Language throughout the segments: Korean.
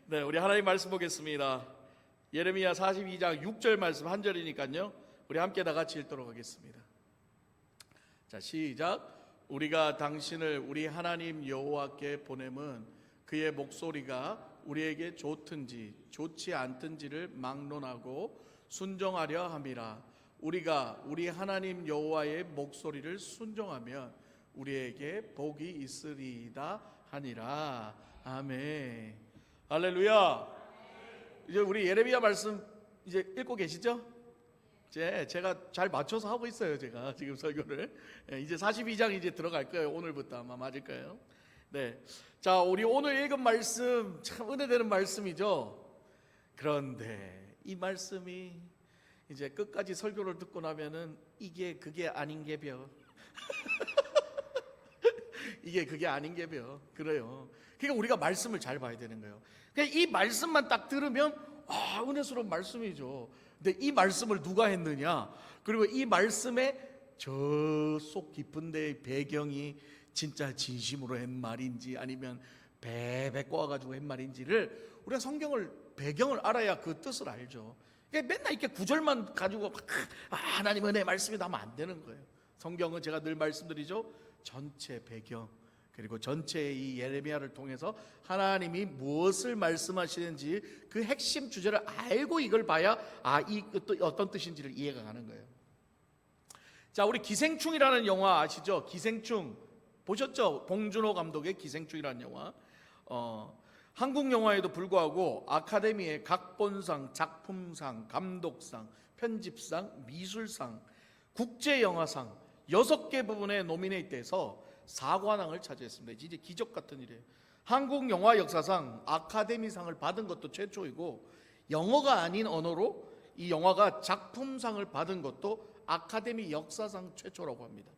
네, 우리 하나님 말씀 보겠습니다. 예레미야 42장 6절 말씀 한 절이니까요. 우리 함께 다 같이 읽도록 하겠습니다. 자, 시작. 우리가 당신을 우리 하나님 여호와께 보냄은 그의 목소리가 우리에게 좋든지 좋지 않든지를 막론하고 순종하려 함이라. 우리가 우리 하나님 여호와의 목소리를 순종하면 우리에게 복이 있으리이다 하니라. 아멘. 할렐루야. 이제 우리 예레미야 말씀 이제 읽고 계시죠? 제가 잘 맞춰서 하고 있어요. 제가 지금 설교를 이제 42장 이제 들어갈 거예요. 오늘부터 아마 맞을 거예요. 네, 자, 우리 오늘 읽은 말씀 참 은혜되는 말씀이죠. 그런데 이 말씀이 이제 끝까지 설교를 듣고 나면은 이게 그게 아닌 게벼. 이게 그게 아닌 게벼. 그래요. 그러니까 우리가 말씀을 잘 봐야 되는 거예요. 그러니까 이 말씀만 딱 들으면 은혜스러운 말씀이죠. 근데 이 말씀을 누가 했느냐? 그리고 이 말씀의 저 속 깊은 데의 배경이 진짜 진심으로 한 말인지 아니면 베베 꼬아가지고 한 말인지를 우리가 성경을 배경을 알아야 그 뜻을 알죠. 그러니까 맨날 이렇게 구절만 가지고 하나님 은혜의 말씀이 나면 안 되는 거예요. 성경은 제가 늘 말씀드리죠. 전체 배경 그리고 전체의 이 예레미야를 통해서 하나님이 무엇을 말씀하시는지 그 핵심 주제를 알고 이걸 봐야 이 어떤 뜻인지를 이해가 가는 거예요. 자, 우리 기생충이라는 영화 아시죠? 기생충 보셨죠? 봉준호 감독의 기생충이라는 영화. 한국 영화에도 불구하고 아카데미의 각본상, 작품상, 감독상, 편집상, 미술상, 국제영화상 6개 부분에 노미네이트돼서 4관왕을 차지했습니다. 이제 기적 같은 일이에요. 한국 영화 역사상 아카데미상을 받은 것도 최초이고 영어가 아닌 언어로 이 영화가 작품상을 받은 것도 아카데미 역사상 최초라고 합니다.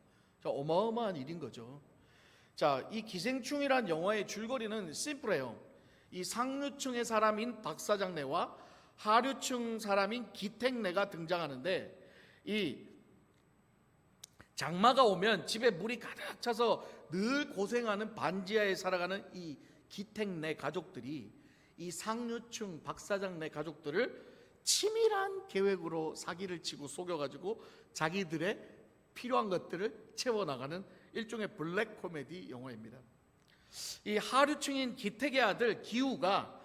자, 어마어마한 일인 거죠. 자, 이 기생충이란 영화의 줄거리는 심플해요. 이 상류층의 사람인 박사장내와 하류층 사람인 기택내가 등장하는데 이 장마가 오면 집에 물이 가득 차서 늘 고생하는 반지하에 살아가는 이 기택내 가족들이 이 상류층 박사장내 가족들을 치밀한 계획으로 사기를 치고 속여가지고 자기들의 필요한 것들을 채워나가는 일종의 블랙 코미디 영화입니다. 이 하류층인 기택의 아들 기우가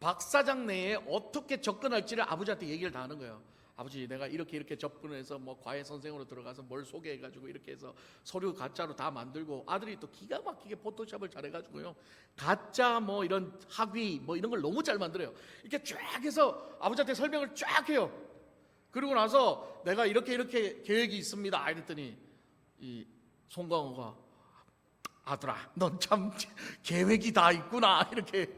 박사장내에 어떻게 접근할지를 아버지한테 얘기를 다 하는 거예요. 아버지, 내가 이렇게 접근해서 뭐 과외 선생으로 들어가서 뭘 소개해가지고 이렇게 해서 서류 가짜로 다 만들고, 아들이 또 기가 막히게 포토샵을 잘해가지고요 가짜 뭐 이런 학위 뭐 이런 걸 너무 잘 만들어요. 이렇게 쫙 해서 아버지한테 설명을 쫙 해요. 그리고 나서 내가 이렇게 계획이 있습니다 이랬더니 이 송강호가 아들아, 넌 참 계획이 다 있구나 이렇게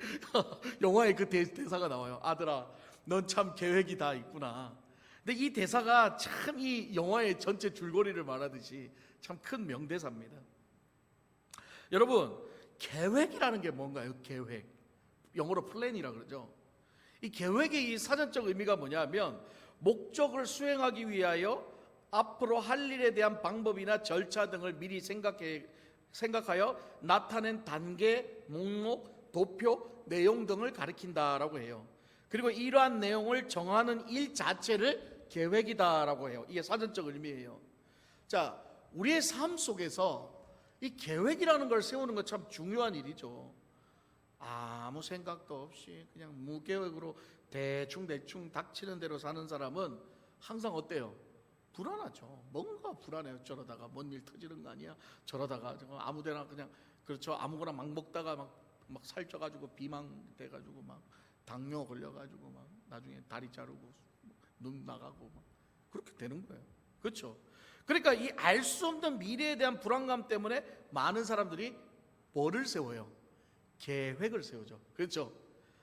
영화에 그 대사가 나와요. 아들아, 넌 참 계획이 다 있구나. 근데 이 대사가 참 이 영화의 전체 줄거리를 말하듯이 참 큰 명대사입니다. 여러분, 계획이라는 게 뭔가요? 계획, 영어로 플랜이라 그러죠. 이 계획의 이 사전적 의미가 뭐냐면 목적을 수행하기 위하여 앞으로 할 일에 대한 방법이나 절차 등을 미리 생각하여 나타낸 단계, 목록, 도표, 내용 등을 가리킨다라고 해요. 그리고 이러한 내용을 정하는 일 자체를 계획이다라고 해요. 이게 사전적 의미예요. 자, 우리의 삶 속에서 이 계획이라는 걸 세우는 건 참 중요한 일이죠. 아무 생각도 없이 그냥 무계획으로 대충 닥치는 대로 사는 사람은 항상 어때요? 불안하죠. 뭔가 불안해요. 저러다가 뭔 일 터지는 거 아니야? 저러다가 아무데나 그냥 그렇죠. 아무거나 막 먹다가 막 살쪄가지고 비만 돼가지고 막 당뇨 걸려가지고 막 나중에 다리 자르고 눈 나가고 막 그렇게 되는 거예요. 그렇죠. 그러니까 이 알 수 없는 미래에 대한 불안감 때문에 많은 사람들이 뭐를 세워요? 계획을 세우죠. 그렇죠.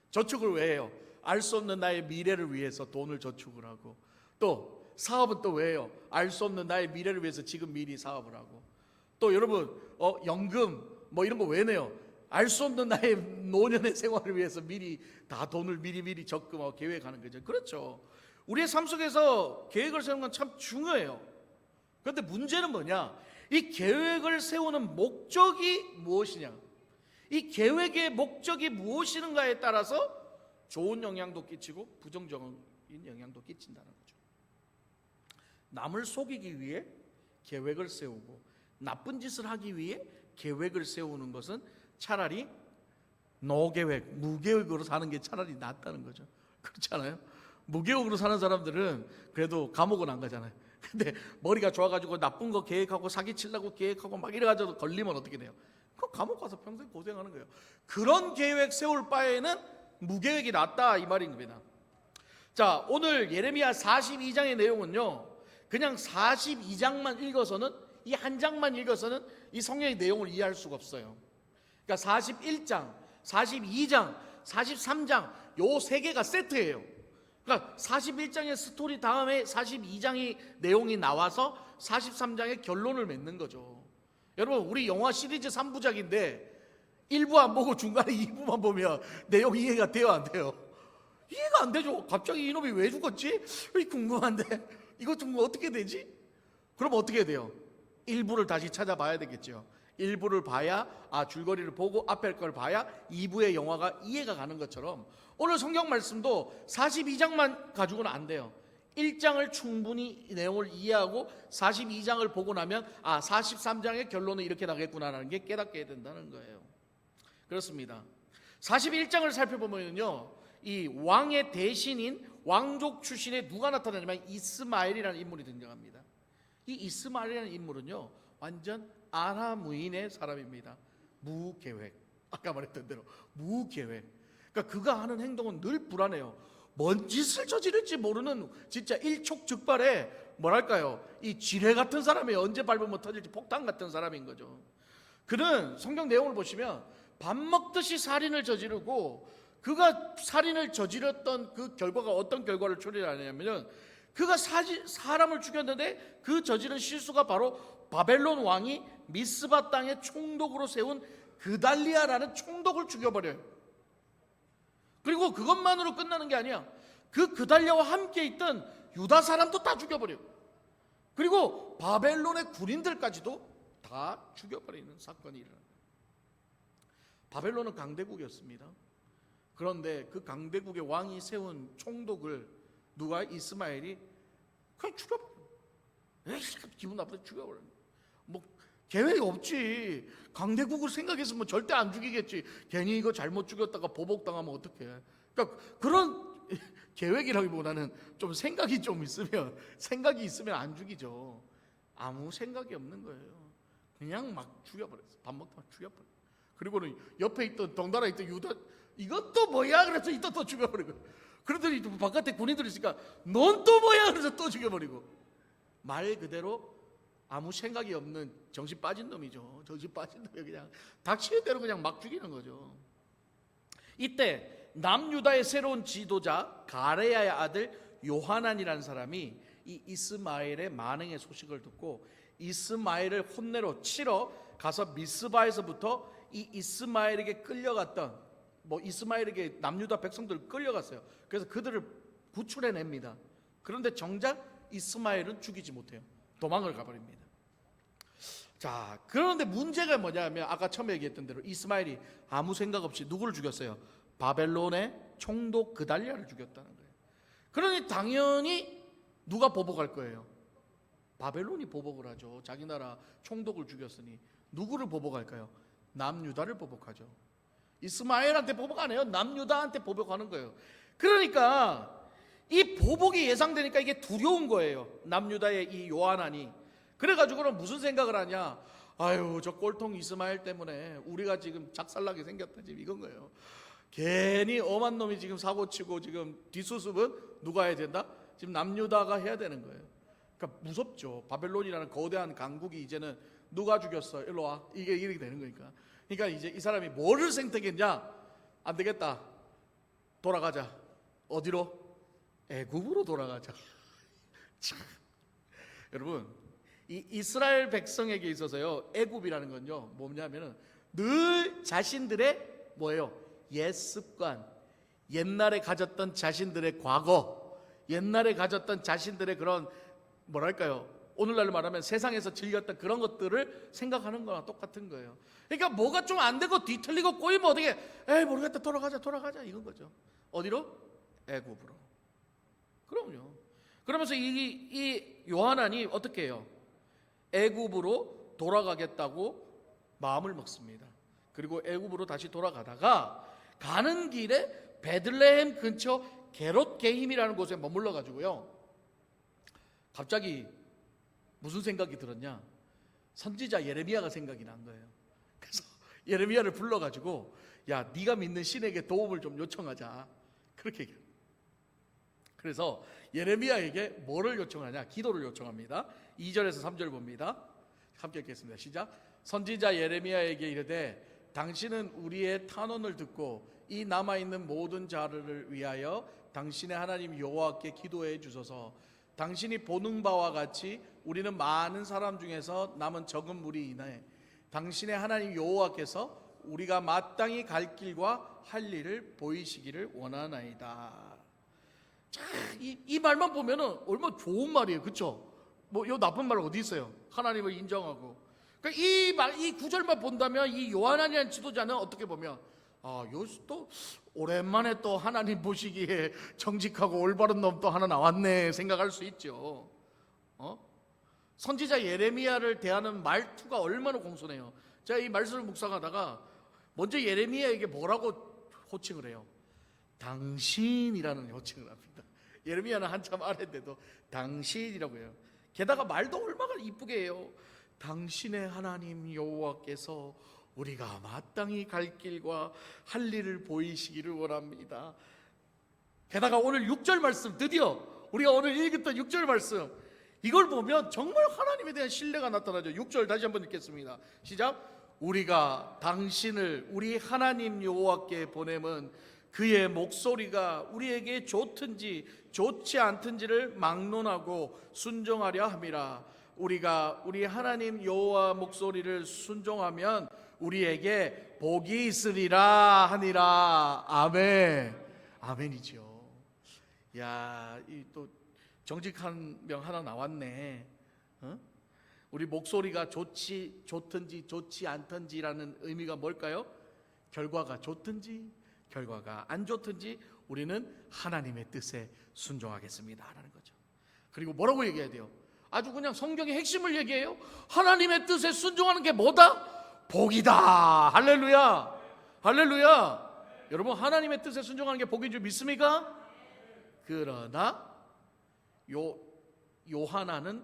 저축을 왜 해요? 알 수 없는 나의 미래를 위해서 돈을 저축을 하고, 또 사업은 또 왜 해요? 알 수 없는 나의 미래를 위해서 지금 미리 사업을 하고, 또 여러분 연금 뭐 이런 거 왜 내요? 알 수 없는 나의 노년의 생활을 위해서 미리 다 돈을 미리 적금하고 계획하는 거죠. 그렇죠. 우리의 삶 속에서 계획을 세우는 건 참 중요해요. 그런데 문제는 뭐냐? 이 계획을 세우는 목적이 무엇이냐? 이 계획의 목적이 무엇인가에 따라서 좋은 영향도 끼치고 부정적인 영향도 끼친다는 거죠. 남을 속이기 위해 계획을 세우고 나쁜 짓을 하기 위해 계획을 세우는 것은 차라리 노계획, 무계획으로 사는 게 차라리 낫다는 거죠. 그렇지 않아요? 무계획으로 사는 사람들은 그래도 감옥은 안 가잖아요. 근데 머리가 좋아가지고 나쁜 거 계획하고 사기치려고 계획하고 막 이래가지고 걸리면 어떻게 돼요? 그 감옥 가서 평생 고생하는 거예요. 그런 계획 세울 바에는 무계획이 낫다 이 말인 겁니다. 자, 오늘 예레미야 42장의 내용은요, 그냥 42장만 읽어서는, 이 한 장만 읽어서는 이 성경의 내용을 이해할 수가 없어요. 그러니까 41장, 42장, 43장 요 세 개가 세트예요. 그러니까 41장의 스토리 다음에 42장의 내용이 나와서 43장의 결론을 맺는 거죠. 여러분, 우리 영화 시리즈 3부작인데 1부 안 보고 중간에 2부만 보면 내용 이해가 돼요, 안 돼요? 이해가 안 되죠. 갑자기 이놈이 왜 죽었지? 궁금한데 이것 좀 어떻게 되지? 그럼 어떻게 돼요? 1부를 다시 찾아봐야 되겠죠. 1부를 봐야 줄거리를 보고 앞에 걸 봐야 2부의 영화가 이해가 가는 것처럼 오늘 성경 말씀도 42장만 가지고는 안 돼요. 1장을 충분히 내용을 이해하고 42장을 보고 나면 43장의 결론은 이렇게 나겠구나라는 게 깨닫게 된다는 거예요. 그렇습니다. 41장을 살펴보면요, 이 왕의 대신인 왕족 출신의 누가 나타나냐면 이스마엘이라는 인물이 등장합니다. 이 이스마엘이라는 인물은요, 완전 아람무인의 사람입니다. 무계획. 아까 말했던 대로 무계획. 그러니까 그가 하는 행동은 늘 불안해요. 뭔 짓을 저지를지 모르는 진짜 일촉즉발의 뭐랄까요, 이 지뢰 같은 사람이 언제 밟으면 터질지 폭탄 같은 사람인 거죠. 그는 성경 내용을 보시면 밥 먹듯이 살인을 저지르고, 그가 살인을 저질렀던 그 결과가 어떤 결과를 초래하냐면, 그가 사람을 죽였는데 그 저지른 실수가 바로 바벨론 왕이 미스바 땅에 총독으로 세운 그달리아라는 총독을 죽여버려요. 그리고 그것만으로 끝나는 게 아니야. 그 그달리아와 함께 있던 유다 사람도 다 죽여버려요. 그리고 바벨론의 군인들까지도 다 죽여버리는 사건이 일어납니다. 바벨론은 강대국이었습니다. 그런데 그 강대국의 왕이 세운 총독을 누가? 이스마엘이 그냥 죽여버려요. 기분 나쁘게 죽여버려요. 뭐 계획이 없지. 강대국을 생각했으면 절대 안 죽이겠지. 괜히 이거 잘못 죽였다가 보복당하면 어떡해. 그러니까 그런 계획이라기보다는 좀 생각이 있으면 안 죽이죠. 아무 생각이 없는 거예요. 그냥 막 죽여버렸어. 밥 먹다가 죽여버려. 그리고는 옆에 있던 덩달아 있던 유다, 이것도 뭐야? 그래서 이또 또 죽여버리고. 그러더니 바깥에 군인들이 있으니까 넌 또 뭐야? 그래서 또 죽여버리고. 말 그대로 아무 생각이 없는 정신 빠진 놈이죠. 정신 빠진 놈이 그냥 닥치는 대로 그냥 막 죽이는 거죠. 이때 남유다의 새로운 지도자 가레야의 아들 요하난이라는 사람이 이 이스마엘의 만행의 소식을 듣고 이스마엘을 혼내러 치러 가서 미스바에서부터 이 이스마엘에게 끌려갔던, 이스마엘에게 남유다 백성들 끌려갔어요. 그래서 그들을 구출해냅니다. 그런데 정작 이스마엘은 죽이지 못해요. 도망을 가버립니다. 자, 그런데 문제가 뭐냐면 아까 처음에 얘기했던 대로 이스마엘이 아무 생각 없이 누구를 죽였어요? 바벨론의 총독 그달리아를 죽였다는 거예요. 그러니 당연히 누가 보복할 거예요? 바벨론이 보복을 하죠. 자기 나라 총독을 죽였으니 누구를 보복할까요? 남유다를 보복하죠. 이스마엘한테 보복 안 해요. 남유다한테 보복하는 거예요. 그러니까 이 보복이 예상되니까 이게 두려운 거예요. 남유다의 이 요하난이. 그래가지고는 무슨 생각을 하냐? 아유, 저 꼴통 이스마엘 때문에 우리가 지금 작살나게 생겼다, 지금 이건 거예요. 괜히 엄한 놈이 지금 사고치고 지금 뒷수습은 누가 해야 된다? 지금 남유다가 해야 되는 거예요. 그러니까 무섭죠. 바벨론이라는 거대한 강국이 이제는 누가 죽였어? 일로 와. 이게 이렇게 되는 거니까. 그러니까 이제 이 사람이 뭐를 생각했냐? 안 되겠다. 돌아가자. 어디로? 애굽으로 돌아가자. 참. 여러분, 이 이스라엘 백성에게 있어서요, 애굽이라는 건요, 뭐냐면은 늘 자신들의 뭐예요? 옛 습관, 옛날에 가졌던 자신들의 과거, 옛날에 가졌던 자신들의 그런 뭐랄까요? 오늘날로 말하면 세상에서 즐겼던 그런 것들을 생각하는 거랑 똑같은 거예요. 그러니까 뭐가 좀 안 되고 뒤틀리고 꼬이면 어떻게, 에이 모르겠다, 돌아가자 이건 거죠. 어디로? 애굽으로. 그럼요. 그러면서 이 요하나니 어떻게 해요? 애굽으로 돌아가겠다고 마음을 먹습니다. 그리고 애굽으로 다시 돌아가다가 가는 길에 베들레헴 근처 게롯 게임이라는 곳에 머물러 가지고요, 갑자기 무슨 생각이 들었냐? 선지자 예레미야가 생각이 난 거예요. 그래서 예레미야를 불러가지고, 야, 네가 믿는 신에게 도움을 좀 요청하자, 그렇게 얘기해요. 그래서 예레미야에게 뭐를 요청하냐? 기도를 요청합니다. 2절에서 3절 봅니다. 함께 읽겠습니다. 시작. 선지자 예레미야에게 이르되 당신은 우리의 탄원을 듣고 이 남아있는 모든 자를 위하여 당신의 하나님 여호와께 기도해 주소서. 당신이 보는 바와 같이 우리는 많은 사람 중에서 남은 적은 무리이네. 당신의 하나님 여호와께서 우리가 마땅히 갈 길과 할 일을 보이시기를 원하나이다. 자, 이 말만 보면은 얼마나 좋은 말이에요, 그렇죠? 뭐 요 나쁜 말 어디 있어요? 하나님을 인정하고. 그러니까 이 구절만 본다면 이 요한이라는 지도자는 어떻게 보면, 또 오랜만에 또 하나님 보시기에 정직하고 올바른 놈 또 하나 나왔네 생각할 수 있죠. 선지자 예레미야를 대하는 말투가 얼마나 공손해요. 제가 이 말씀을 묵상하다가 먼저 예레미야에게 뭐라고 호칭을 해요? 당신이라는 호칭을 합니다. 예레미야는 한참 아래인데도 당신이라고 해요. 게다가 말도 얼마나 이쁘게 해요. 당신의 하나님 여호와께서 우리가 마땅히 갈 길과 할 일을 보이시기를 원합니다. 게다가 오늘 6절 말씀, 드디어 우리가 오늘 읽었던 6절 말씀, 이걸 보면 정말 하나님에 대한 신뢰가 나타나죠. 6절 다시 한번 읽겠습니다. 시작. 우리가 당신을 우리 하나님 여호와께 보내면 그의 목소리가 우리에게 좋든지 좋지 않든지를 막론하고 순종하려 함이라. 우리가 우리 하나님 여호와 목소리를 순종하면 우리에게 복이 있으리라 하니라. 아멘. 아멘이죠. 야, 이 또 정직한 명 하나 나왔네. 우리 목소리가 좋든지 좋지 않든지라는 의미가 뭘까요? 결과가 좋든지 결과가 안 좋든지 우리는 하나님의 뜻에 순종하겠습니다 라는 거죠. 그리고 뭐라고 얘기해야 돼요? 아주 그냥 성경의 핵심을 얘기해요. 하나님의 뜻에 순종하는 게 뭐다? 복이다. 할렐루야. 할렐루야. 여러분, 하나님의 뜻에 순종하는 게 복인 줄 믿습니까? 그러나 요하나는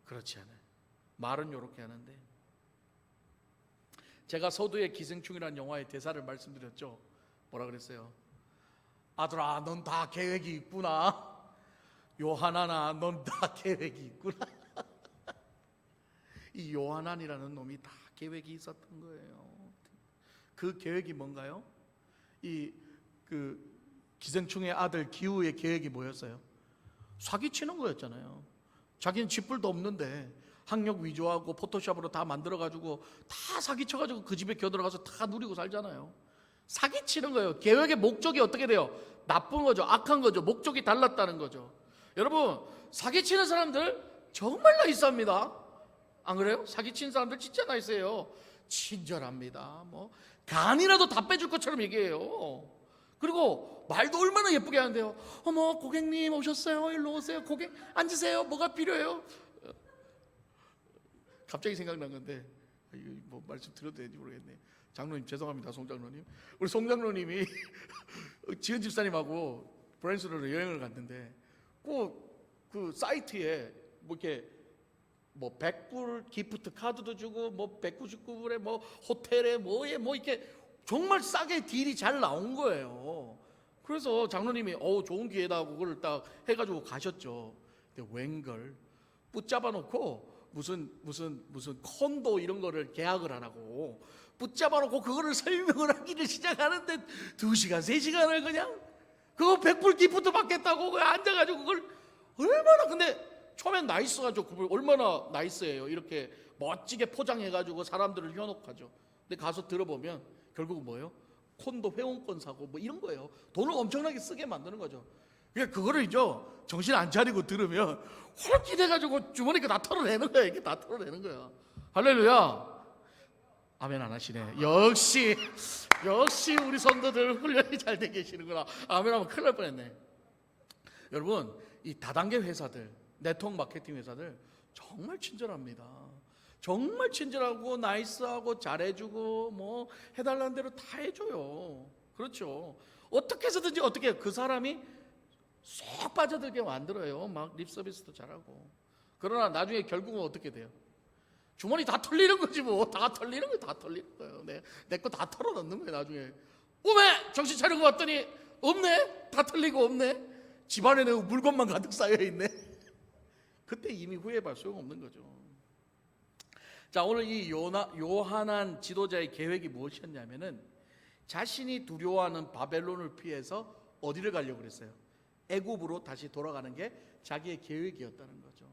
그렇지 않아요. 말은 이렇게 하는데, 제가 서두에 기생충이라는 영화의 대사를 말씀드렸죠. 뭐라 그랬어요? 아들아, 넌 다 계획이 있구나. 요하나나, 넌 다 계획이 있구나. 이 요하난이라는 놈이 다 계획이 있었던 거예요. 그 계획이 뭔가요? 그 기생충의 아들 기후의 계획이 뭐였어요? 사기치는 거였잖아요. 자기는 쥐뿔도 없는데 학력 위조하고 포토샵으로 다 만들어가지고 다 사기쳐가지고 그 집에 겨들어가서 다 누리고 살잖아요. 사기치는 거예요. 계획의 목적이 어떻게 돼요? 나쁜 거죠. 악한 거죠. 목적이 달랐다는 거죠. 여러분, 사기치는 사람들 정말 나이스합니다. 안 그래요? 사기치는 사람들 진짜 나이스해요. 친절합니다. 뭐 간이라도 다 빼줄 것처럼 얘기해요. 그리고 말도 얼마나 예쁘게 하는데요. 어머, 고객님 오셨어요. 일로 오세요. 고객 앉으세요. 뭐가 필요해요? 갑자기 생각난 건데, 뭐 말씀 드려도 되는지 모르겠네. 장로님 죄송합니다. 송 장로님. 우리 송 장로님이 지은 집사님하고 브랜스로 여행을 갔는데 그 사이트에 뭐 이렇게 뭐 100불 기프트 카드도 주고 뭐 199불에 뭐 호텔에 뭐에 뭐 이렇게 정말 싸게 딜이 잘 나온 거예요. 그래서 장로님이 좋은 기회다 그걸 딱 해가지고 가셨죠. 근데 웬걸 붙잡아 놓고 무슨 콘도 이런 거를 계약을 하라고 붙잡아 놓고 그거를 설명을 하기를 시작하는데 2시간 3시간을 그냥 그거 100불 기프트 받겠다고 그냥 앉아가지고 그걸 얼마나, 근데 처음엔 나이스하죠. 그걸 얼마나 나이스해요. 이렇게 멋지게 포장해가지고 사람들을 현혹하죠. 근데 가서 들어보면 결국은 뭐예요? 콘도 회원권 사고 뭐 이런 거예요. 돈을 엄청나게 쓰게 만드는 거죠. 그러니까 그거를요 정신 안 차리고 들으면 홀깃해가지고 주머니가 다 털어내는 거야. 이게 다 털어내는 거야. 할렐루야. 아멘 안 하시네. 역시 우리 성도들 훈련이 잘 돼 계시는구나. 아멘 하면 큰일 날 뻔했네. 여러분, 이 다단계 회사들, 네트워크 마케팅 회사들 정말 친절합니다. 정말 친절하고 나이스하고 잘해주고 뭐 해달라는 대로 다 해줘요. 그렇죠. 어떻게 해서든지 어떻게 그 사람이 쏙 빠져들게 만들어요. 막 립서비스도 잘하고. 그러나 나중에 결국은 어떻게 돼요? 주머니 다 털리는 거지 뭐. 다 털리는 거예요. 다 털리는 거예요. 내 거 다 털어넣는 거예요. 나중에 오메 정신 차리고 왔더니 없네. 다 털리고 없네. 집안에는 물건만 가득 쌓여있네. 그때 이미 후회할 소용없는 거죠. 자, 오늘 이 요한한 지도자의 계획이 무엇이었냐면은 자신이 두려워하는 바벨론을 피해서 어디를 가려고 그랬어요? 애굽으로 다시 돌아가는 게 자기의 계획이었다는 거죠.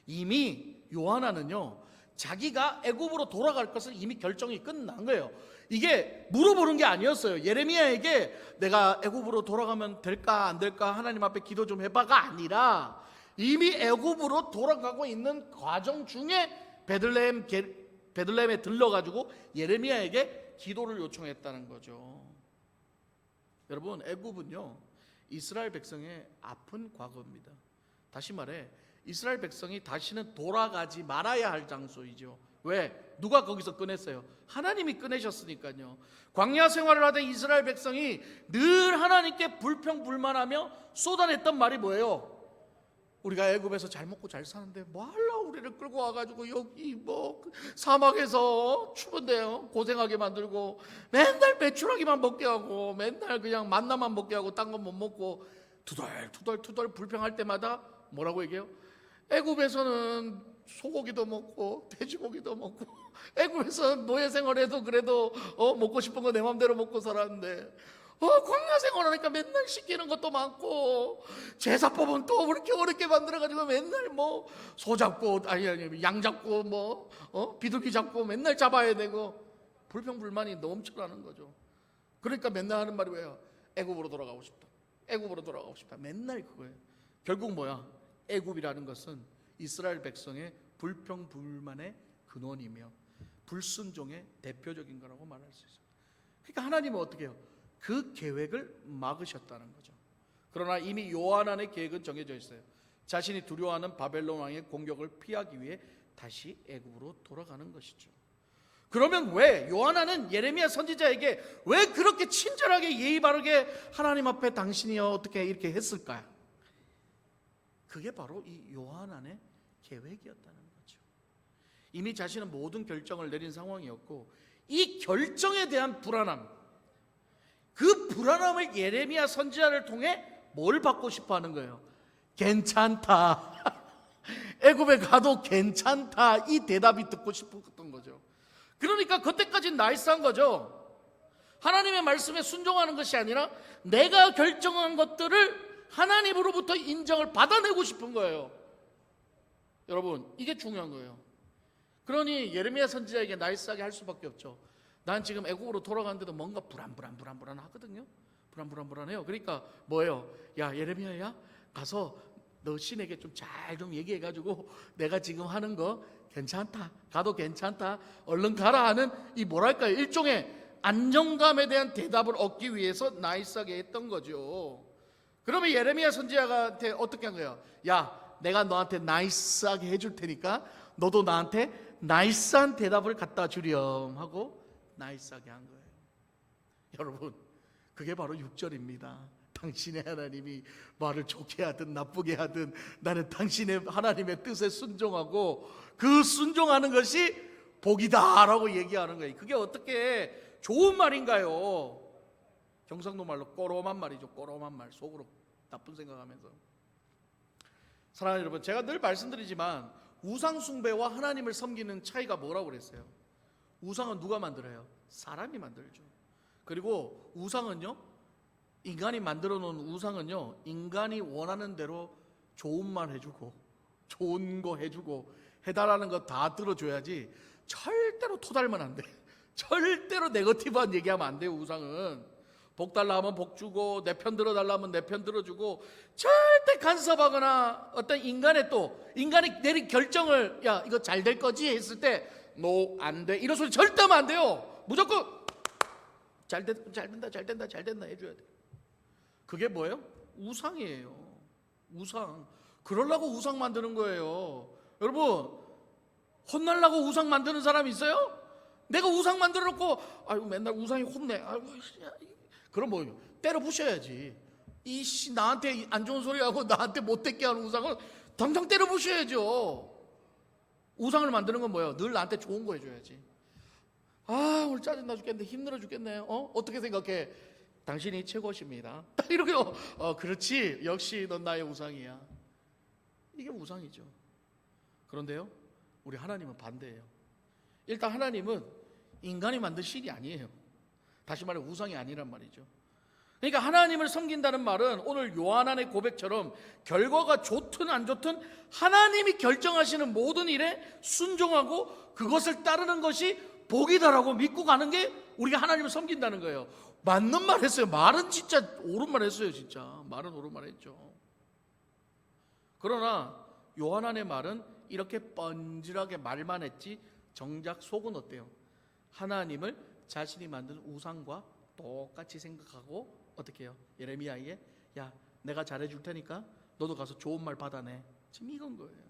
이미 요한하는요 자기가 애굽으로 돌아갈 것을 이미 결정이 끝난 거예요. 이게 물어보는 게 아니었어요. 예레미야에게 내가 애굽으로 돌아가면 될까 안 될까 하나님 앞에 기도 좀 해봐가 아니라 이미 애굽으로 돌아가고 있는 과정 중에 베들레헴에 들러가지고 예레미야에게 기도를 요청했다는 거죠. 여러분, 애굽은요 이스라엘 백성의 아픈 과거입니다. 다시 말해 이스라엘 백성이 다시는 돌아가지 말아야 할 장소이죠. 왜? 누가 거기서 꺼냈어요? 하나님이 꺼내셨으니까요. 광야 생활을 하던 이스라엘 백성이 늘 하나님께 불평불만하며 쏟아냈던 말이 뭐예요? 우리가 애굽에서 잘 먹고 잘 사는데 뭐하려 우리를 끌고 와가지고 여기 뭐 사막에서 추운데요 고생하게 만들고 맨날 메추라기만 먹게 하고 맨날 그냥 만나만 먹게 하고 딴 건 못 먹고 투덜투덜 불평할 때마다 뭐라고 얘기해요? 애굽에서는 소고기도 먹고 돼지고기도 먹고 애굽에서 노예 생활해도 그래도 먹고 싶은 거 내 맘대로 먹고 살았는데 광야 생활하니까 맨날 시키는 것도 많고 제사법은 또 그렇게 어렵게 만들어가지고 맨날 뭐 소 잡고 아니 양 잡고 뭐 비둘기 잡고 맨날 잡아야 되고 불평불만이 넘쳐나는 거죠. 그러니까 맨날 하는 말이 뭐예요? 애굽으로 돌아가고 싶다. 애굽으로 돌아가고 싶다. 맨날 그거예요. 결국 뭐야? 애굽이라는 것은 이스라엘 백성의 불평불만의 근원이며 불순종의 대표적인 거라고 말할 수 있어요. 그러니까 하나님은 어떻게 해요? 그 계획을 막으셨다는 거죠. 그러나 이미 요한안의 계획은 정해져 있어요. 자신이 두려워하는 바벨론 왕의 공격을 피하기 위해 다시 애굽으로 돌아가는 것이죠. 그러면 왜 요한안은 예레미야 선지자에게 왜 그렇게 친절하게 예의 바르게 하나님 앞에 당신이 어떻게 이렇게 했을까요? 그게 바로 이 요한안의 계획이었다는 거죠. 이미 자신은 모든 결정을 내린 상황이었고 이 결정에 대한 불안함, 그 불안함을 예레미야 선지자를 통해 뭘 받고 싶어 하는 거예요? 괜찮다. 애굽에 가도 괜찮다. 이 대답이 듣고 싶었던 거죠. 그러니까 그때까지는 나이스한 거죠. 하나님의 말씀에 순종하는 것이 아니라 내가 결정한 것들을 하나님으로부터 인정을 받아내고 싶은 거예요. 여러분, 이게 중요한 거예요. 그러니 예레미야 선지자에게 나이스하게 할 수밖에 없죠. 난 지금 애국으로 돌아가는데도 뭔가 불안하거든요. 불안해요. 그러니까 뭐예요? 야, 예레미야야, 가서 너 신에게 좀 잘 좀 얘기해가지고 내가 지금 하는 거 괜찮다, 가도 괜찮다, 얼른 가라 하는 이 뭐랄까요, 일종의 안정감에 대한 대답을 얻기 위해서 나이스하게 했던 거죠. 그러면 예레미야 선지자한테 어떻게 한 거예요? 야, 내가 너한테 나이스하게 해줄 테니까 너도 나한테 나이스한 대답을 갖다 주렴 하고 나이스하게 한 거예요. 여러분, 그게 바로 6절입니다. 당신의 하나님이 말을 좋게 하든 나쁘게 하든 나는 당신의 하나님의 뜻에 순종하고 그 순종하는 것이 복이다라고 얘기하는 거예요. 그게 어떻게 좋은 말인가요? 경상도 말로 꼬롬한 말이죠. 꼬롬한 말, 속으로 나쁜 생각하면서. 사랑하는 여러분, 제가 늘 말씀드리지만 우상 숭배와 하나님을 섬기는 차이가 뭐라고 그랬어요? 우상은 누가 만들어요? 사람이 만들죠. 그리고 우상은요, 인간이 만들어 놓은 우상은요, 인간이 원하는 대로 좋은 말 해주고 좋은 거 해주고 해달라는 거 다 들어줘야지 절대로 토달면 안 돼. 절대로 네거티브한 얘기하면 안 돼요. 우상은 복 달라 하면 복 주고 내 편 들어 달라 하면 내 편 들어주고, 절대 간섭하거나 어떤 인간이 내린 결정을 야 이거 잘 될 거지 했을 때 노 안 돼 이런 소리 절대 하면 안 돼요. 무조건 잘 된다 해줘야 돼. 그게 뭐예요? 우상이에요. 우상. 그러려고 우상 만드는 거예요. 여러분, 혼날라고 우상 만드는 사람 있어요? 내가 우상 만들어 놓고 아이고 맨날 우상이 혼내. 아이고, 그럼 뭐예요? 때려 부셔야지. 이씨 나한테 안 좋은 소리 하고 나한테 못되게 하는 우상을 당장 때려 부셔야죠. 우상을 만드는 건 뭐예요? 늘 나한테 좋은 거 해줘야지. 아 오늘 짜증나 죽겠네, 힘들어 죽겠네. 어떻게 생각해? 당신이 최고십니다. 딱 이렇게 그렇지, 역시 넌 나의 우상이야. 이게 우상이죠. 그런데요, 우리 하나님은 반대예요. 일단 하나님은 인간이 만든 신이 아니에요. 다시 말해 우상이 아니란 말이죠. 그러니까 하나님을 섬긴다는 말은 오늘 요한안의 고백처럼 결과가 좋든 안 좋든 하나님이 결정하시는 모든 일에 순종하고 그것을 따르는 것이 복이다라고 믿고 가는 게 우리가 하나님을 섬긴다는 거예요. 맞는 말 했어요. 말은 진짜 옳은 말 했어요. 진짜 말은 옳은 말 했죠. 그러나 요한안의 말은 이렇게 뻔질하게 말만 했지 정작 속은 어때요? 하나님을 자신이 만든 우상과 똑같이 생각하고 어떻게 해요? 예레미야에 야 내가 잘해줄 테니까 너도 가서 좋은 말 받아내. 지금 이건 거예요.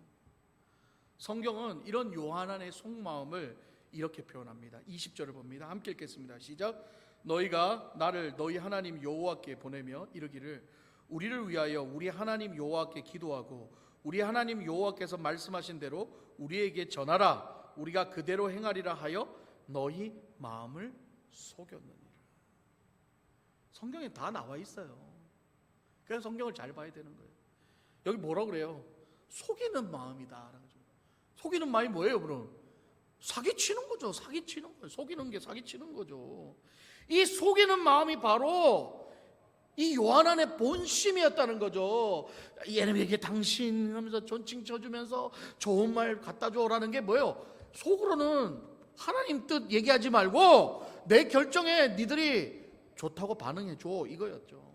성경은 이런 요한안의 속마음을 이렇게 표현합니다. 20절을 봅니다. 함께 읽겠습니다. 시작. 너희가 나를 너희 하나님 여호와께 보내며 이르기를 우리를 위하여 우리 하나님 여호와께 기도하고 우리 하나님 여호와께서 말씀하신 대로 우리에게 전하라. 우리가 그대로 행하리라 하여 너희 마음을 속였느니라. 성경에 다 나와 있어요. 그래서 성경을 잘 봐야 되는 거예요. 여기 뭐라 그래요? 속이는 마음이다. 속이는 마음이 뭐예요, 그럼? 사기치는 거죠. 사기치는 거예요. 속이는 게 사기치는 거죠. 이 속이는 마음이 바로 이 요한안의 본심이었다는 거죠. 예레미야에게 당신 하면서 존칭 쳐주면서 좋은 말 갖다 줘라는 게 뭐예요? 속으로는 하나님 뜻 얘기하지 말고 내 결정에 니들이 좋다고 반응해 줘, 이거였죠.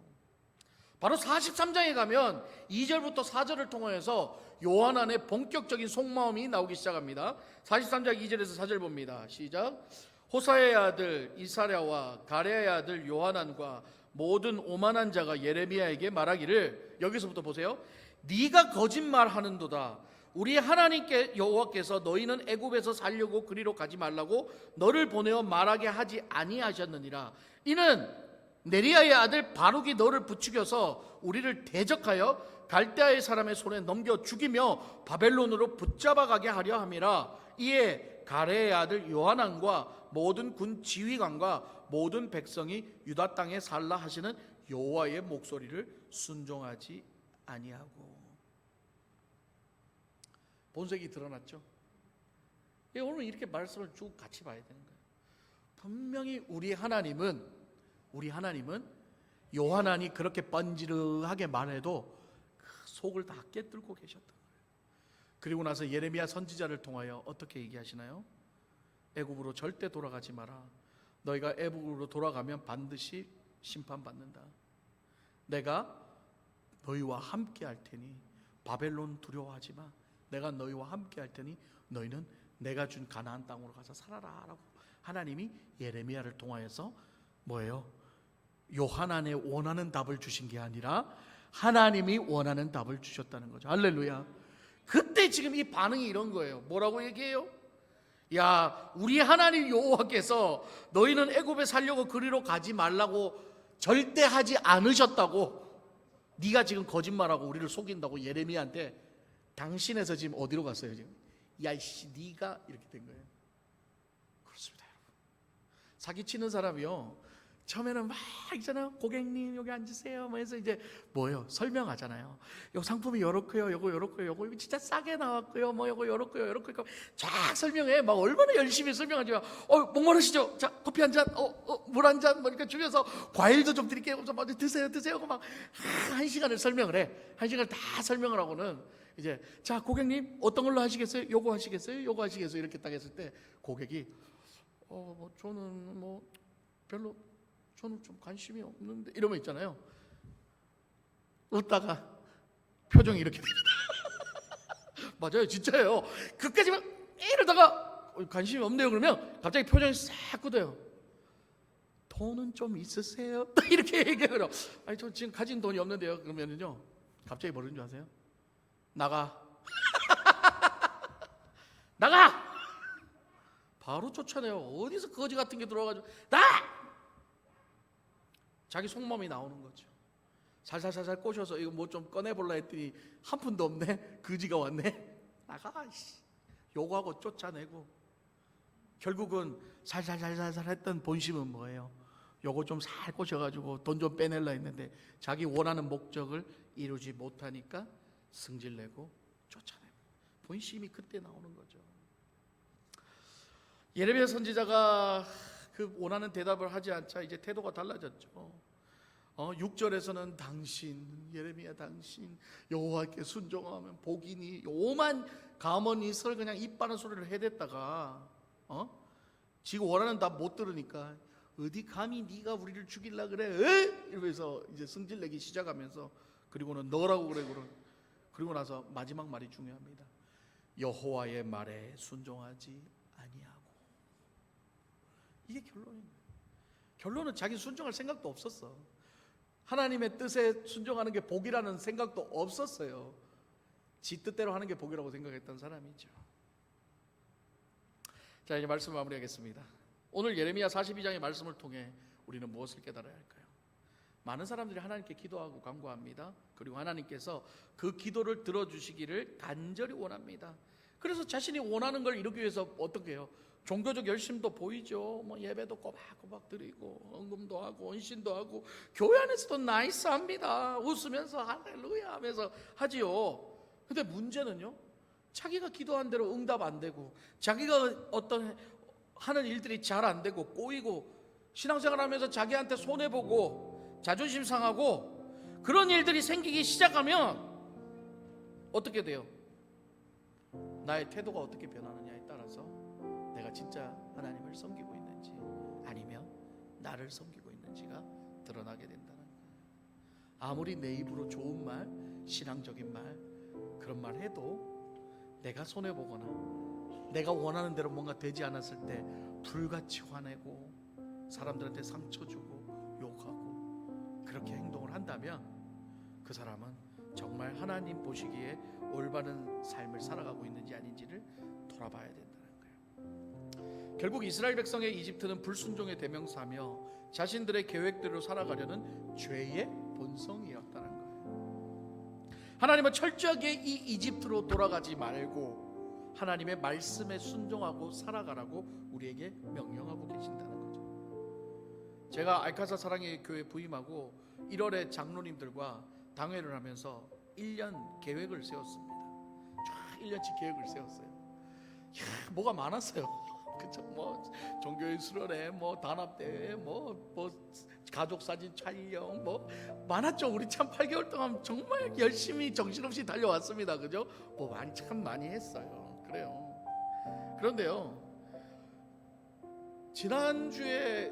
바로 43장에 가면 2절부터 4절을 통해서 요한안의 본격적인 속마음이 나오기 시작합니다. 43장 2절에서 4절 봅니다. 시작. 호사의 아들 이사랴와 가랴의 아들 요한안과 모든 오만한 자가 예레미야에게 말하기를, 여기서부터 보세요. 네가 거짓말하는도다. 우리 하나님께 여호와께서 너희는 애굽에서 살려고 그리로 가지 말라고 너를 보내어 말하게 하지 아니하셨느니라. 이는 네리야의 아들 바룩이 너를 부추겨서 우리를 대적하여 갈대아의 사람의 손에 넘겨 죽이며 바벨론으로 붙잡아가게 하려 함이라. 이에 가레의 아들 요하난과 모든 군 지휘관과 모든 백성이 유다 땅에 살라 하시는 여호와의 목소리를 순종하지 아니하고. 본색이 드러났죠. 오늘 이렇게 말씀을 쭉 같이 봐야 되는 거예요. 분명히 우리 하나님은 요한안이 그렇게 번지르하게 말해도 그 속을 다 깨뚫고 계셨던 거예요. 그리고 나서 예레미야 선지자를 통하여 어떻게 얘기하시나요? 애굽으로 절대 돌아가지 마라. 너희가 애굽으로 돌아가면 반드시 심판받는다. 내가 너희와 함께 할 테니 바벨론 두려워하지 마. 내가 너희와 함께 할 테니 너희는 내가 준 가나안 땅으로 가서 살아라 라고 하나님이 예레미야를 통하여서 뭐예요? 요한안에 원하는 답을 주신 게 아니라 하나님이 원하는 답을 주셨다는 거죠. 할렐루야. 그때 지금 이 반응이 이런 거예요. 뭐라고 얘기해요? 야, 우리 하나님 여호와께서 너희는 애굽에 살려고 그리로 가지 말라고 절대 하지 않으셨다고. 네가 지금 거짓말하고 우리를 속인다고 예레미야한테 당신에서 지금 어디로 갔어요? 지금 야이씨 네가 이렇게 된 거예요. 그렇습니다, 여러분. 사기치는 사람이요, 처음에는 막 있잖아요. 고객님 여기 앉으세요 뭐 해서 이제 뭐예요? 설명하잖아요. 요 상품이 요렇고요, 요거 요렇고요, 요거 진짜 싸게 나왔고요, 뭐 요거 요렇고요, 요렇고요, 쫙 설명해. 막 얼마나 열심히 설명하지만 목마르시죠? 자 커피 한 잔, 물 한 잔, 뭐니까 주면서 과일도 좀 드릴게요. 좀 드세요. 막 1시간을 설명을 해. 1시간을 다 설명을 하고는 이제 자 고객님 어떤 걸로 하시겠어요? 요거 하시겠어요? 요거 하시겠어요? 이렇게 딱 했을 때 고객이 저는 뭐 별로 저는 좀 관심이 없는데 이러면 있잖아요. 웃다가 표정이 이렇게 됩니다. 맞아요, 진짜예요. 그까지만 이러다가 관심이 없네요. 그러면 갑자기 표정이 싹 굳어요. 돈은 좀 있으세요? 이렇게 얘기해요. 아니 저 지금 가진 돈이 없는데요. 그러면은요 갑자기 뭐라는 줄 아세요? 나가. 나가. 바로 쫓아내요. 어디서 거지 같은 게 들어와가지고 나! 자기 속마음이 나오는 거죠. 살살살살 꼬셔서 이거 뭐 좀 꺼내볼라 했더니 한 푼도 없네. 거지가 왔네. 나가. 요구하고 쫓아내고 결국은 살살살살 했던 본심은 뭐예요? 요거 좀 살 꼬셔가지고 돈 좀 빼내려 했는데 자기 원하는 목적을 이루지 못하니까 승질내고 쫓아내고 본심이 그때 나오는 거죠. 예레미야 선지자가 그 원하는 대답을 하지 않자 이제 태도가 달라졌죠. 6절에서는 당신 예레미야 당신 여호와께 순종하면 복이니 오만 가문이설 그냥 입 바른 소리를 해댔다가 지가 원하는 답 못 들으니까 어디 감히 네가 우리를 죽일라 그래? 에? 이러면서 이제 승질내기 시작하면서 그리고는 너라고 그래 그리고 나서 마지막 말이 중요합니다. 여호와의 말에 순종하지 아니하고. 이게 결론입니다. 결론은 자기 순종할 생각도 없었어. 하나님의 뜻에 순종하는 게 복이라는 생각도 없었어요. 지 뜻대로 하는 게 복이라고 생각했던 사람이죠. 자, 이제 말씀 마무리하겠습니다. 오늘 예레미야 42장의 말씀을 통해 우리는 무엇을 깨달아야 할까요? 많은 사람들이 하나님께 기도하고 간구합니다. 그리고 하나님께서 그 기도를 들어주시기를 간절히 원합니다. 그래서 자신이 원하는 걸 이루기 위해서 어떻게 해요? 종교적 열심도 보이죠. 뭐 예배도 꼬박꼬박 드리고 헌금도 하고 헌신도 하고 교회 안에서도 나이스합니다. 웃으면서 할렐루야 하면서 하지요. 근데 문제는요, 자기가 기도한 대로 응답 안 되고 자기가 어떤 하는 일들이 잘 안 되고 꼬이고 신앙생활하면서 자기한테 손해보고 자존심 상하고 그런 일들이 생기기 시작하면 어떻게 돼요? 나의 태도가 어떻게 변하느냐에 따라서 내가 진짜 하나님을 섬기고 있는지 아니면 나를 섬기고 있는지가 드러나게 된다는 거예요. 아무리 내 입으로 좋은 말, 신앙적인 말 그런 말 해도 내가 손해보거나 내가 원하는 대로 뭔가 되지 않았을 때 불같이 화내고 사람들한테 상처 주고 욕하고 그렇게 행동을 한다면 그 사람은 정말 하나님 보시기에 올바른 삶을 살아가고 있는지 아닌지를 돌아봐야 된다는 거예요. 결국 이스라엘 백성의 이집트는 불순종의 대명사며 자신들의 계획대로 살아가려는 죄의 본성이었다는 거예요. 하나님은 철저하게 이 이집트로 돌아가지 말고 하나님의 말씀에 순종하고 살아가라고 우리에게 명령하고 계신다는 거죠. 제가 알카사 사랑의 교회 부임하고 1월에 장로님들과 당회를 하면서 1년 계획을 세웠습니다. 쫙 1년치 계획을 세웠어요. 뭐가 많았어요. 그쵸? 뭐 종교의 수련회, 뭐 단합대회, 뭐 가족 사진 촬영, 뭐 많았죠. 우리 참 8개월 동안 정말 열심히 정신없이 달려왔습니다. 그죠? 뭐 참 많이 했어요. 그래요. 그런데요, 지난주에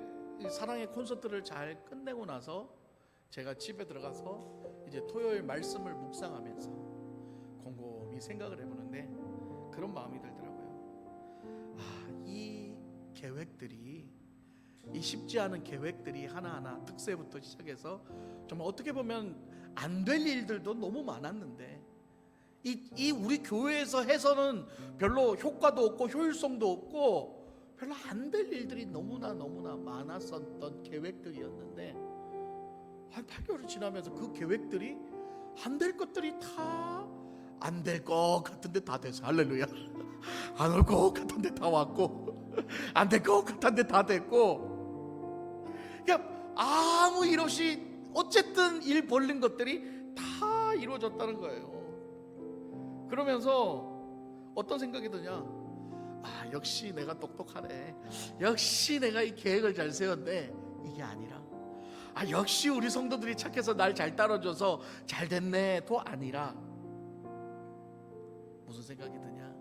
사랑의 콘서트를 잘 끝내고 나서 제가 집에 들어가서 이제 토요일 말씀을 묵상하면서 곰곰이 생각을 해보는데 그런 마음이 들더라고요. 이 계획들이, 이 쉽지 않은 계획들이 하나하나 특세부터 시작해서 정말 어떻게 보면 안 될 일들도 너무 많았는데 이 우리 교회에서 해서는 별로 효과도 없고 효율성도 없고 별로 안 될 일들이 너무나 많았었던 계획들이었는데 한 8개월이 지나면서 그 계획들이 안 될 것들이 다 안 될 것 같은데 다 됐어. 할렐루야. 안 올 것 같은데 다 왔고 안 될 것 같은데 다 됐고, 그러니까 아무 일 없이 어쨌든 일 벌린 것들이 다 이루어졌다는 거예요. 그러면서 어떤 생각이 드냐, 역시 내가 똑똑하네, 역시 내가 이 계획을 잘 세웠네, 이게 아니라 역시 우리 성도들이 착해서 날 잘 따라줘서 잘 됐네 도 아니라 무슨 생각이 드냐,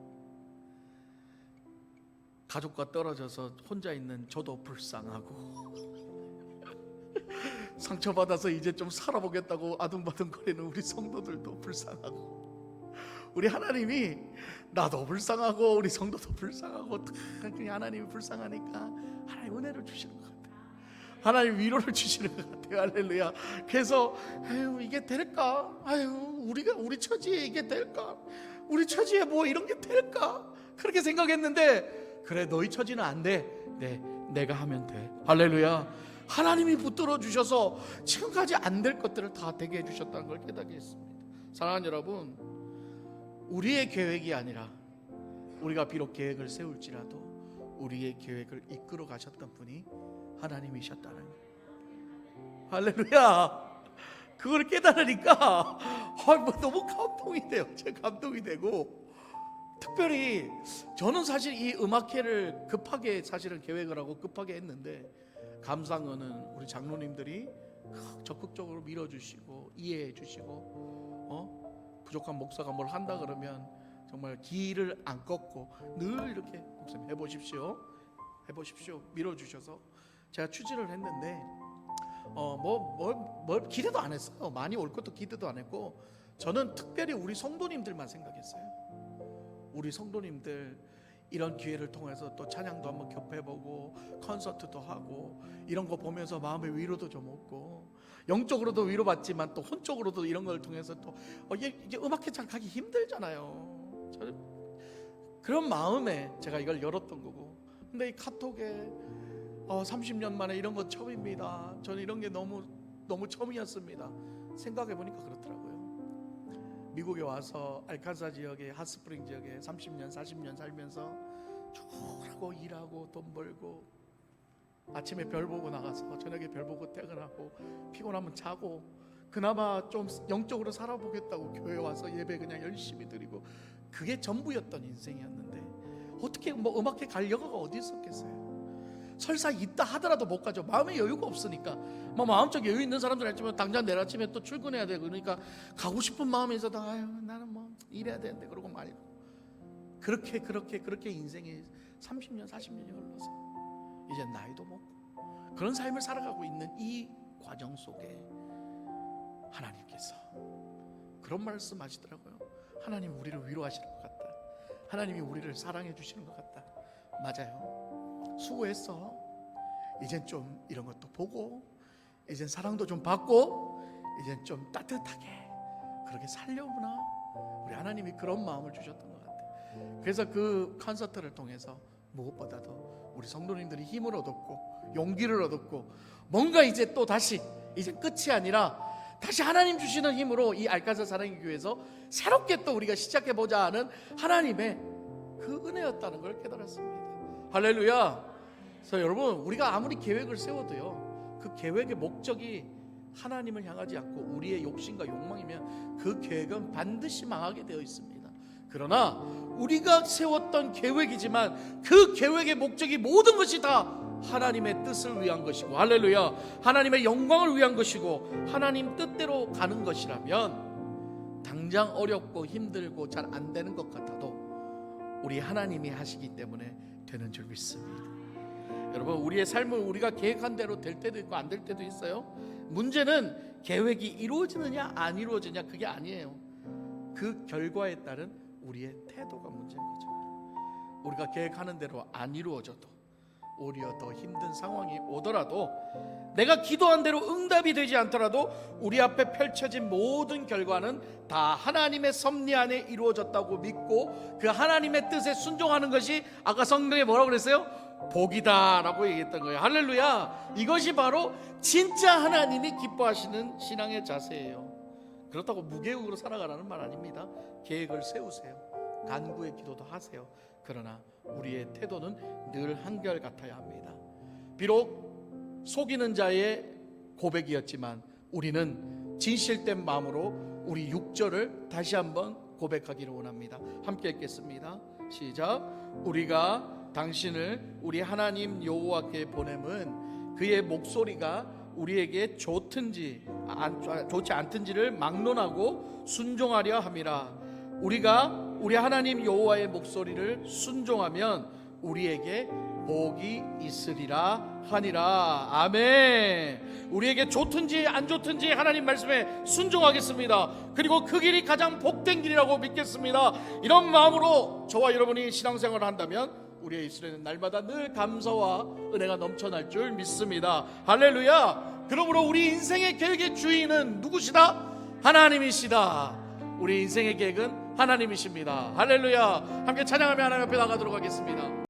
가족과 떨어져서 혼자 있는 저도 불쌍하고 상처받아서 이제 좀 살아보겠다고 아둥바둥거리는 우리 성도들도 불쌍하고, 우리 하나님이 나도 불쌍하고 우리 성도도 불쌍하고, 하나님이 불쌍하니까 하나님 은혜를 주시는 것 같아요. 하나님 위로를 주시는 것 같아요. 할렐루야. 그래서 아유 이게 될까? 아유 우리 처지에 이게 될까? 우리 처지에 뭐 이런 게 될까? 그렇게 생각했는데, 그래 너희 처지는 안 돼. 네, 내가 하면 돼. 할렐루야. 하나님이 붙들어 주셔서 지금까지 안 될 것들을 다 되게 해주셨다는 걸 깨닫게 했습니다. 사랑하는 여러분, 우리의 계획이 아니라, 우리가 비록 계획을 세울지라도 우리의 계획을 이끌어 가셨던 분이 하나님이셨다는 거예요. 할렐루야. 그걸 깨달으니까 너무 감동이 돼요. 제가 감동이 되고, 특별히 저는 사실 이 음악회를 급하게 사실은 계획을 하고 급하게 했는데, 감사한 거는 우리 장로님들이 적극적으로 밀어주시고 이해해 주시고, 부족한 목사가 뭘 한다 그러면 정말 길을 안 꺾고 늘 이렇게 목사님 해보십시오 밀어주셔서 제가 추진을 했는데, 뭘 기대도 안 했어요. 많이 올 것도 기대도 안 했고, 저는 특별히 우리 성도님들만 생각했어요. 우리 성도님들 이런 기회를 통해서 또 찬양도 한번 겹해보고 콘서트도 하고 이런 거 보면서 마음의 위로도 좀 얻고, 영적으로도 위로받지만 또 혼적으로도 이런 걸 통해서 또 이게 음악회 잘 가기 힘들잖아요. 그런 마음에 제가 이걸 열었던 거고, 근데 이 카톡에 30년 만에 이런 거 처음입니다. 저는 이런 게 너무 처음이었습니다. 생각해보니까 그렇더라고요. 미국에 와서 알칸사 지역에, 핫스프링 지역에 30년 40년 살면서 죽으라고 일하고 돈 벌고, 아침에 별 보고 나가서 저녁에 별 보고 퇴근하고, 피곤하면 자고, 그나마 좀 영적으로 살아보겠다고 교회 와서 예배 그냥 열심히 드리고, 그게 전부였던 인생이었는데 어떻게 뭐 음악회 갈 여가가 어디 있었겠어요. 설사 있다 하더라도 못 가죠. 마음의 여유가 없으니까. 마음적 여유 있는 사람들 알지만 당장 내일 아침에 또 출근해야 되고, 그러니까 가고 싶은 마음이 있어도 아유 나는 뭐 일해야 되는데 그러고 말이야. 그렇게 인생이 30년 40년이 흘러서 이제 나이도 먹고 그런 삶을 살아가고 있는 이 과정 속에 하나님께서 그런 말씀 하시더라고요. 하나님 우리를 위로하시는 것 같다. 하나님이 우리를 사랑해 주시는 것 같다. 맞아요. 수고했어. 이젠 좀 이런 것도 보고, 이젠 사랑도 좀 받고, 이젠 좀 따뜻하게 그렇게 살려구나. 우리 하나님이 그런 마음을 주셨던 것 같아요. 그래서 그 콘서트를 통해서 무엇보다도 우리 성도님들이 힘을 얻었고 용기를 얻었고, 뭔가 이제 또 다시 이제 끝이 아니라 다시 하나님 주시는 힘으로 이 알칸사 사랑의 교회에서 새롭게 또 우리가 시작해보자 하는 하나님의 그 은혜였다는 걸 깨달았습니다. 할렐루야. 그래서 여러분, 우리가 아무리 계획을 세워도요, 그 계획의 목적이 하나님을 향하지 않고 우리의 욕심과 욕망이면 그 계획은 반드시 망하게 되어 있습니다. 그러나 우리가 세웠던 계획이지만 그 계획의 목적이 모든 것이 다 하나님의 뜻을 위한 것이고, 할렐루야, 하나님의 영광을 위한 것이고 하나님 뜻대로 가는 것이라면 당장 어렵고 힘들고 잘 안 되는 것 같아도 우리 하나님이 하시기 때문에 되는 줄 믿습니다. 여러분, 우리의 삶을 우리가 계획한 대로 될 때도 있고 안 될 때도 있어요. 문제는 계획이 이루어지느냐 안 이루어지냐 그게 아니에요. 그 결과에 따른 우리의 태도가 문제인 거죠. 우리가 계획하는 대로 안 이루어져도, 오히려 더 힘든 상황이 오더라도, 내가 기도한 대로 응답이 되지 않더라도 우리 앞에 펼쳐진 모든 결과는 다 하나님의 섭리 안에 이루어졌다고 믿고 그 하나님의 뜻에 순종하는 것이, 아까 성경에 뭐라고 그랬어요? 복이다 라고 얘기했던 거예요. 할렐루야. 이것이 바로 진짜 하나님이 기뻐하시는 신앙의 자세예요. 그렇다고 무계획으로 살아가라는 말 아닙니다. 계획을 세우세요. 간구의 기도도 하세요. 그러나 우리의 태도는 늘 한결같아야 합니다. 비록 속이는 자의 고백이었지만 우리는 진실된 마음으로 우리 6절을 다시 한번 고백하기를 원합니다. 함께 읽겠습니다. 시작. 우리가 당신을 우리 하나님 여호와께 보냄은 그의 목소리가 우리에게 좋든지 좋지 않든지를 막론하고 순종하려 함이라. 우리가 우리 하나님 여호와의 목소리를 순종하면 우리에게 복이 있으리라 하니라. 아멘. 우리에게 좋든지 안 좋든지 하나님 말씀에 순종하겠습니다. 그리고 그 길이 가장 복된 길이라고 믿겠습니다. 이런 마음으로 저와 여러분이 신앙생활을 한다면 우리의 입술에는 날마다 늘 감사와 은혜가 넘쳐날 줄 믿습니다. 할렐루야. 그러므로 우리 인생의 계획의 주인은 누구시다? 하나님이시다. 우리 인생의 계획은 하나님이십니다. 할렐루야. 함께 찬양하며 하나님 앞에 나가도록 하겠습니다.